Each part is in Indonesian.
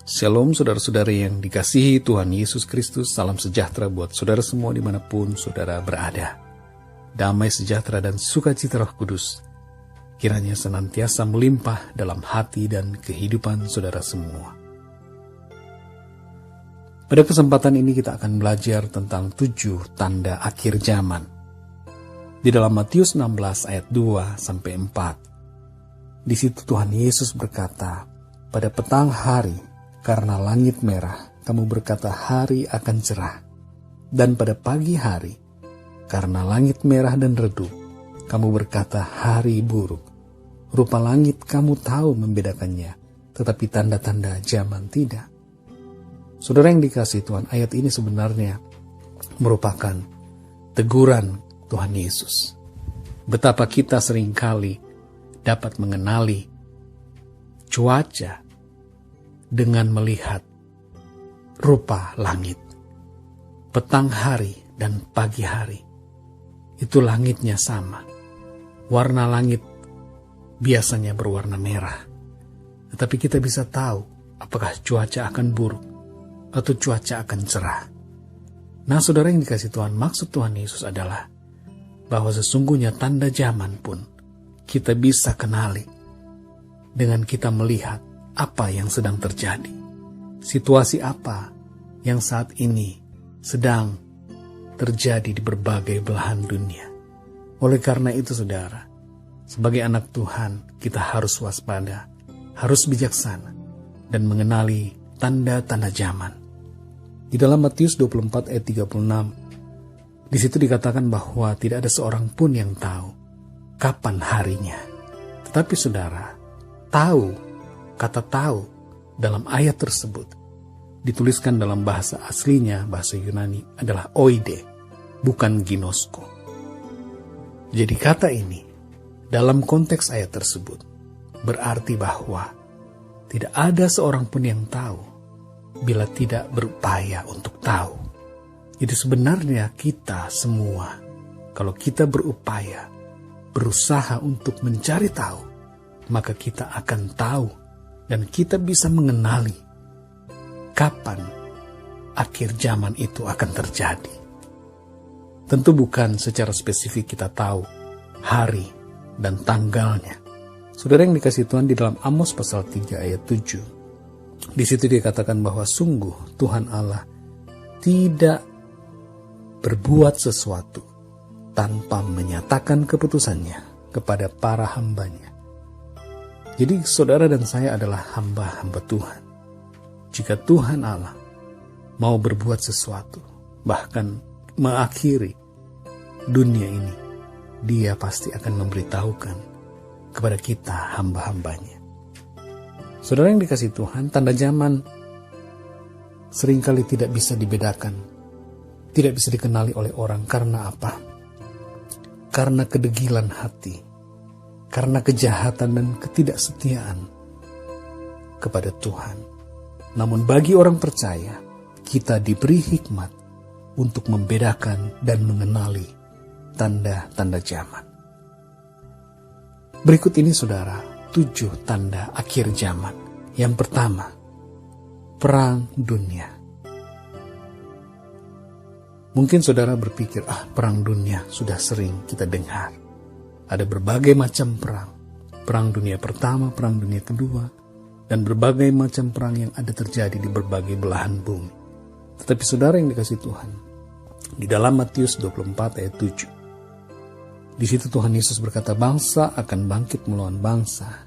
Shalom saudara-saudari yang dikasihi Tuhan Yesus Kristus, salam sejahtera buat saudara semua dimanapun saudara berada. Damai sejahtera dan sukacita Roh Kudus kiranya senantiasa melimpah dalam hati dan kehidupan saudara semua. Pada kesempatan ini kita akan belajar tentang 7 tanda akhir zaman. Di dalam Matius 16 ayat 2-4. Di situ Tuhan Yesus berkata, pada petang hari, karena langit merah, kamu berkata hari akan cerah. Dan pada pagi hari, karena langit merah dan redup, kamu berkata hari buruk. Rupa langit kamu tahu membedakannya, tetapi tanda-tanda zaman tidak. Saudara yang dikasihi Tuhan, ayat ini sebenarnya merupakan teguran Tuhan Yesus. Betapa kita seringkali dapat mengenali cuaca dengan melihat rupa langit. Petang hari dan pagi hari, itu langitnya sama. Warna langit biasanya berwarna merah. Tetapi kita bisa tahu apakah cuaca akan buruk atau cuaca akan cerah. Nah saudara yang dikasih Tuhan, maksud Tuhan Yesus adalah bahwa sesungguhnya tanda zaman pun kita bisa kenali dengan kita melihat apa yang sedang terjadi, situasi apa yang saat ini sedang terjadi di berbagai belahan dunia. Oleh karena itu saudara, sebagai anak Tuhan kita harus waspada, harus bijaksana, dan mengenali tanda-tanda zaman. Di dalam Matius 24 ayat 36, di situ dikatakan bahwa tidak ada seorang pun yang tahu kapan harinya. Tetapi saudara, kata tahu dalam ayat tersebut dituliskan dalam bahasa aslinya, bahasa Yunani adalah oide, bukan ginosko. Jadi kata ini dalam konteks ayat tersebut berarti bahwa tidak ada seorang pun yang tahu bila tidak berupaya untuk tahu. Jadi sebenarnya kita semua, kalau kita berupaya, berusaha untuk mencari tahu, maka kita akan tahu dan kita bisa mengenali kapan akhir zaman itu akan terjadi. Tentu bukan secara spesifik kita tahu hari dan tanggalnya. Saudara yang dikasihi Tuhan, di dalam Amos pasal 3 ayat 7, di situ dikatakan bahwa sungguh Tuhan Allah tidak berbuat sesuatu tanpa menyatakan keputusannya kepada para hambanya. Jadi saudara dan saya adalah hamba-hamba Tuhan. Jika Tuhan Allah mau berbuat sesuatu, bahkan mengakhiri dunia ini, Dia pasti akan memberitahukan kepada kita hamba-hambanya. Saudara yang dikasihi Tuhan, tanda zaman seringkali tidak bisa dibedakan, tidak bisa dikenali oleh orang. Karena apa? Karena kedegilan hati, karena kejahatan dan ketidaksetiaan kepada Tuhan. Namun bagi orang percaya, kita diberi hikmat untuk membedakan dan mengenali tanda-tanda zaman. Berikut ini saudara, 7 tanda akhir zaman. Yang pertama, perang dunia. Mungkin saudara berpikir, perang dunia sudah sering kita dengar. Ada berbagai macam perang. Perang dunia pertama, perang dunia kedua, dan berbagai macam perang yang ada terjadi di berbagai belahan bumi. Tetapi saudara yang dikasihi Tuhan, di dalam Matius 24 ayat 7, di situ Tuhan Yesus berkata, bangsa akan bangkit melawan bangsa,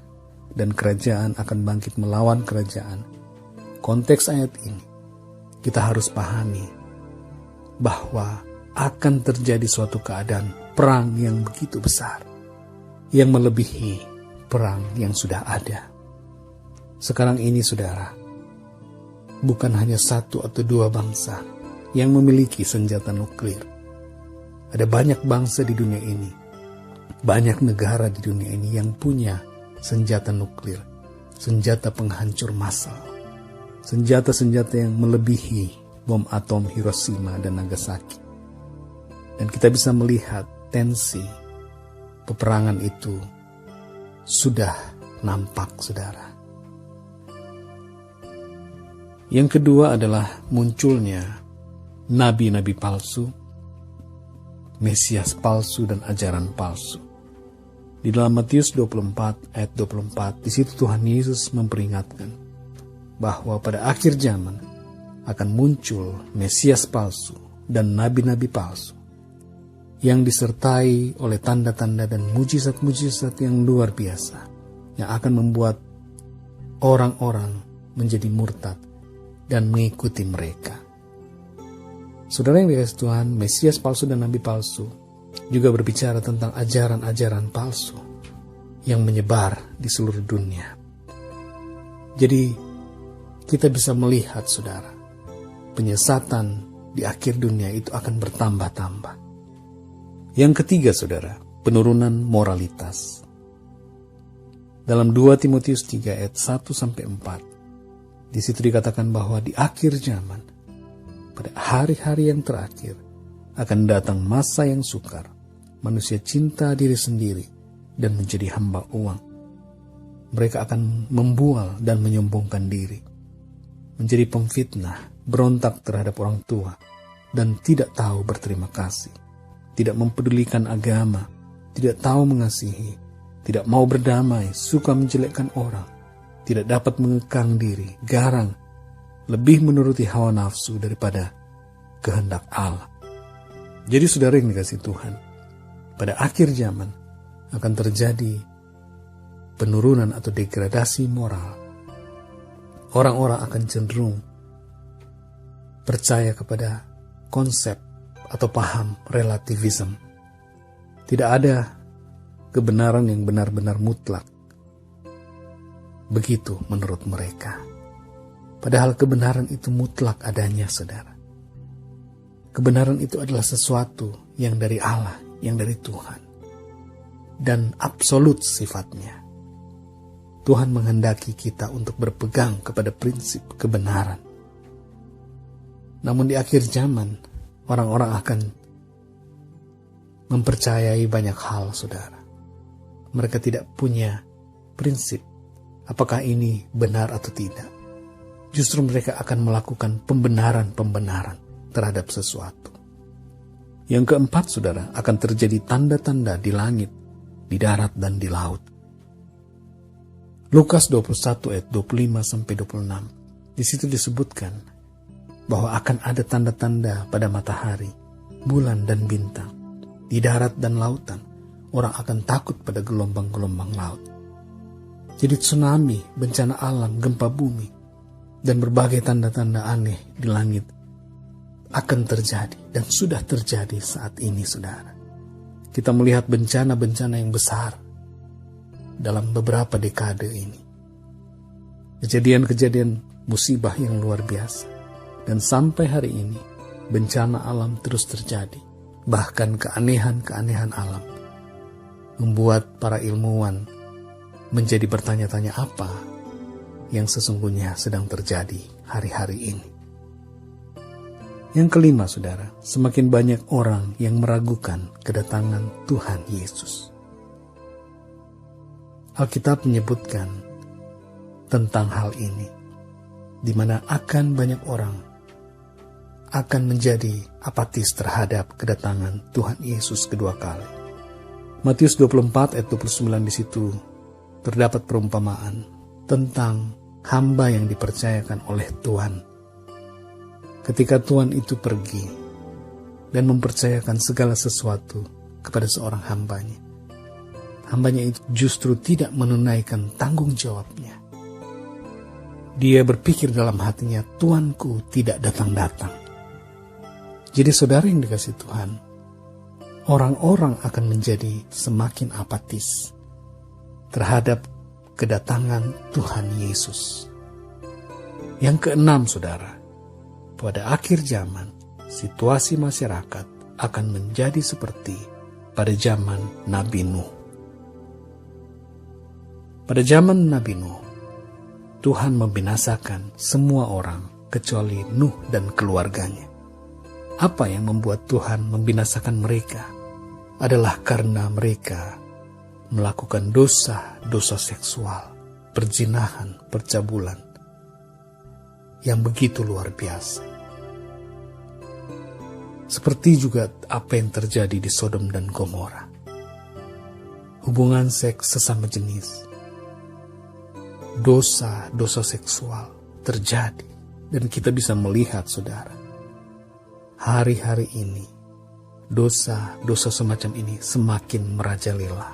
dan kerajaan akan bangkit melawan kerajaan. Konteks ayat ini, kita harus pahami bahwa akan terjadi suatu keadaan perang yang begitu besar, yang melebihi perang yang sudah ada. Sekarang ini saudara, bukan hanya 1 atau 2 bangsa yang memiliki senjata nuklir. Ada banyak bangsa di dunia ini, banyak negara di dunia ini yang punya senjata nuklir, senjata penghancur massal, senjata-senjata yang melebihi bom atom Hiroshima dan Nagasaki. Dan kita bisa melihat tensi peperangan itu sudah nampak, saudara. Yang kedua adalah munculnya nabi-nabi palsu, Mesias palsu, dan ajaran palsu. Di dalam Matius 24 ayat 24, di situ Tuhan Yesus memperingatkan bahwa pada akhir zaman akan muncul Mesias palsu dan nabi-nabi palsu yang disertai oleh tanda-tanda dan mujizat-mujizat yang luar biasa, yang akan membuat orang-orang menjadi murtad dan mengikuti mereka. Saudara yang dikasihi Tuhan, Mesias palsu dan nabi palsu juga berbicara tentang ajaran-ajaran palsu yang menyebar di seluruh dunia. Jadi kita bisa melihat, saudara, penyesatan di akhir dunia itu akan bertambah-tambah. Yang ketiga, saudara, penurunan moralitas. Dalam 2 Timotius 3 ayat 1-4, di situ dikatakan bahwa di akhir zaman, pada hari-hari yang terakhir, akan datang masa yang sukar. Manusia cinta diri sendiri dan menjadi hamba uang. Mereka akan membual dan menyombongkan diri, menjadi pemfitnah, berontak terhadap orang tua, dan tidak tahu berterima kasih, tidak mempedulikan agama, tidak tahu mengasihi, tidak mau berdamai, suka menjelekkan orang, tidak dapat mengekang diri, garang, lebih menuruti hawa nafsu daripada kehendak Allah. Jadi saudara yang dikasihi Tuhan, pada akhir zaman akan terjadi penurunan atau degradasi moral. Orang-orang akan cenderung percaya kepada konsep atau paham relativisme. Tidak ada kebenaran yang benar-benar mutlak. Begitu menurut mereka. Padahal kebenaran itu mutlak adanya, saudara. Kebenaran itu adalah sesuatu yang dari Allah, yang dari Tuhan, dan absolut sifatnya. Tuhan menghendaki kita untuk berpegang kepada prinsip kebenaran. Namun di akhir zaman, orang-orang akan mempercayai banyak hal, saudara. Mereka tidak punya prinsip apakah ini benar atau tidak. Justru mereka akan melakukan pembenaran-pembenaran terhadap sesuatu. Yang keempat, saudara, akan terjadi tanda-tanda di langit, di darat, dan di laut. Lukas 21 ayat 25-26. Di situ disebutkan bahwa akan ada tanda-tanda pada matahari, bulan, dan bintang. Di darat dan lautan, orang akan takut pada gelombang-gelombang laut. Jadi tsunami, bencana alam, gempa bumi, dan berbagai tanda-tanda aneh di langit akan terjadi dan sudah terjadi saat ini, saudara. Kita melihat bencana-bencana yang besar dalam beberapa dekade ini. Kejadian-kejadian musibah yang luar biasa. Dan sampai hari ini, bencana alam terus terjadi. Bahkan keanehan-keanehan alam membuat para ilmuwan menjadi bertanya-tanya apa yang sesungguhnya sedang terjadi hari-hari ini. Yang kelima, saudara, semakin banyak orang yang meragukan kedatangan Tuhan Yesus. Alkitab menyebutkan tentang hal ini, di mana akan banyak orang akan menjadi apatis terhadap kedatangan Tuhan Yesus kedua kali. Matius 24 ayat 29 di situ terdapat perumpamaan tentang hamba yang dipercayakan oleh Tuhan. Ketika Tuhan itu pergi dan mempercayakan segala sesuatu kepada seorang hambanya, hambanya itu justru tidak menunaikan tanggung jawabnya. Dia berpikir dalam hatinya, Tuanku tidak datang-datang. Jadi saudara yang dikasihi Tuhan, orang-orang akan menjadi semakin apatis terhadap kedatangan Tuhan Yesus. Yang keenam, saudara, pada akhir zaman, situasi masyarakat akan menjadi seperti pada zaman Nabi Nuh. Pada zaman Nabi Nuh, Tuhan membinasakan semua orang kecuali Nuh dan keluarganya. Apa yang membuat Tuhan membinasakan mereka adalah karena mereka melakukan dosa seksual, perzinahan, percabulan. yang begitu luar biasa. Seperti juga apa yang terjadi di Sodom dan Gomora. Hubungan seks sesama jenis, dosa seksual terjadi, dan kita bisa melihat, saudara, hari-hari ini dosa semacam ini semakin merajalela.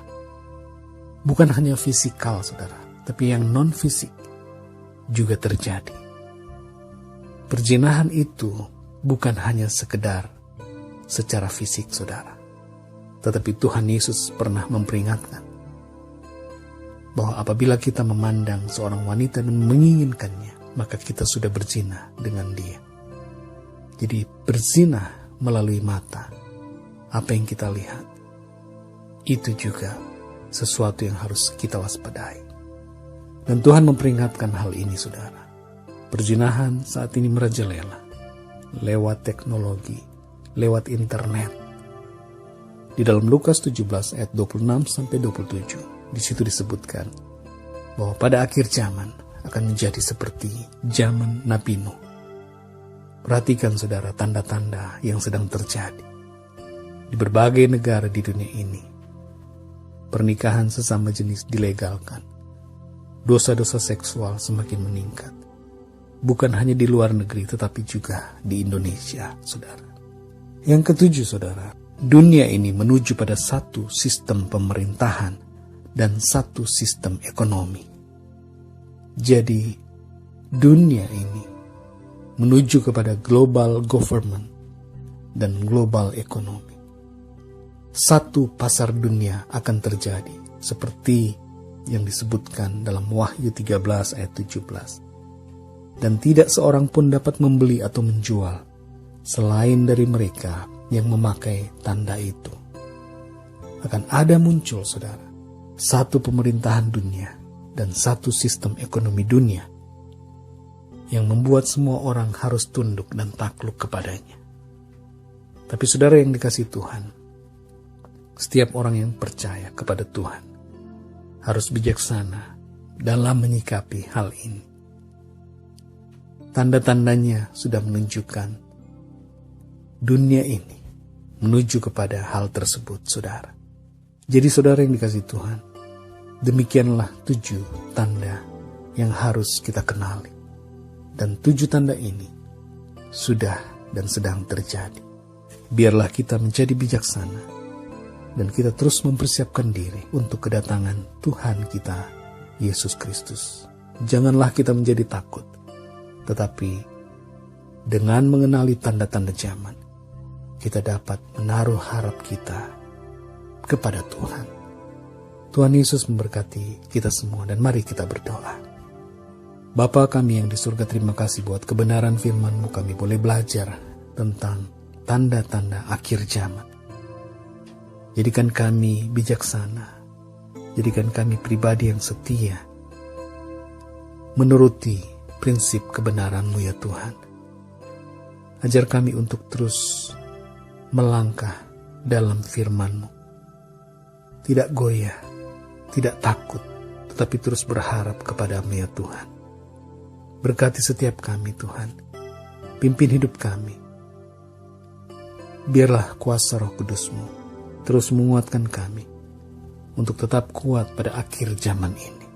Bukan hanya fisikal, saudara, tapi yang non-fisik juga terjadi. Perzinahan itu bukan hanya sekedar secara fisik, saudara, tetapi Tuhan Yesus pernah memperingatkan bahwa apabila kita memandang seorang wanita dan menginginkannya, maka kita sudah berzina dengan dia. Jadi berzina melalui mata, apa yang kita lihat, itu juga sesuatu yang harus kita waspadai. Dan Tuhan memperingatkan hal ini, saudara. Perzinahan saat ini merajalela lewat teknologi, lewat internet. Di dalam Lukas 17 ayat 26-27, di situ disebutkan bahwa pada akhir zaman akan menjadi seperti zaman Nabi Nuh. Perhatikan, saudara, tanda-tanda yang sedang terjadi di berbagai negara di dunia ini. Pernikahan sesama jenis dilegalkan. Dosa-dosa seksual semakin meningkat. Bukan hanya di luar negeri, tetapi juga di Indonesia, saudara. Yang ketujuh, saudara, dunia ini menuju pada satu sistem pemerintahan dan satu sistem ekonomi. Jadi, dunia ini menuju kepada global government dan global ekonomi. Satu pasar dunia akan terjadi, seperti yang disebutkan dalam Wahyu 13 ayat 17. Dan tidak seorang pun dapat membeli atau menjual selain dari mereka yang memakai tanda itu. Akan ada muncul, saudara, satu pemerintahan dunia dan satu sistem ekonomi dunia yang membuat semua orang harus tunduk dan takluk kepadanya. Tapi saudara yang dikasihi Tuhan, setiap orang yang percaya kepada Tuhan harus bijaksana dalam menyikapi hal ini. Tanda-tandanya sudah menunjukkan dunia ini menuju kepada hal tersebut, saudara. Jadi saudara yang dikasihi Tuhan, demikianlah 7 tanda yang harus kita kenali. Dan 7 tanda ini sudah dan sedang terjadi. Biarlah kita menjadi bijaksana dan kita terus mempersiapkan diri untuk kedatangan Tuhan kita, Yesus Kristus. Janganlah kita menjadi takut, tetapi dengan mengenali tanda-tanda zaman, kita dapat menaruh harap kita kepada Tuhan. Tuhan Yesus memberkati kita semua, dan mari kita berdoa. Bapa kami yang di surga, terima kasih buat kebenaran firman-Mu. Kami boleh belajar tentang tanda-tanda akhir zaman. Jadikan kami bijaksana, jadikan kami pribadi yang setia, menuruti prinsip kebenaran-Mu ya Tuhan. Ajar kami untuk terus melangkah dalam firman-Mu. Tidak goyah, tidak takut, tetapi terus berharap kepada-Mu ya Tuhan. Berkati setiap kami Tuhan. Pimpin hidup kami. Biarlah kuasa Roh Kudus-Mu terus menguatkan kami untuk tetap kuat pada akhir zaman ini.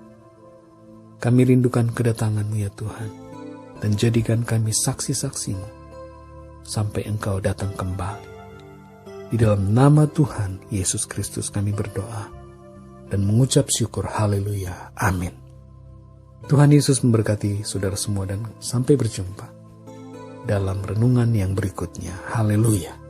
Kami rindukan kedatangan-Mu ya Tuhan, dan jadikan kami saksi-saksi-Mu sampai Engkau datang kembali. Di dalam nama Tuhan Yesus Kristus kami berdoa dan mengucap syukur. Haleluya. Amin. Tuhan Yesus memberkati saudara semua, dan sampai berjumpa dalam renungan yang berikutnya. Haleluya.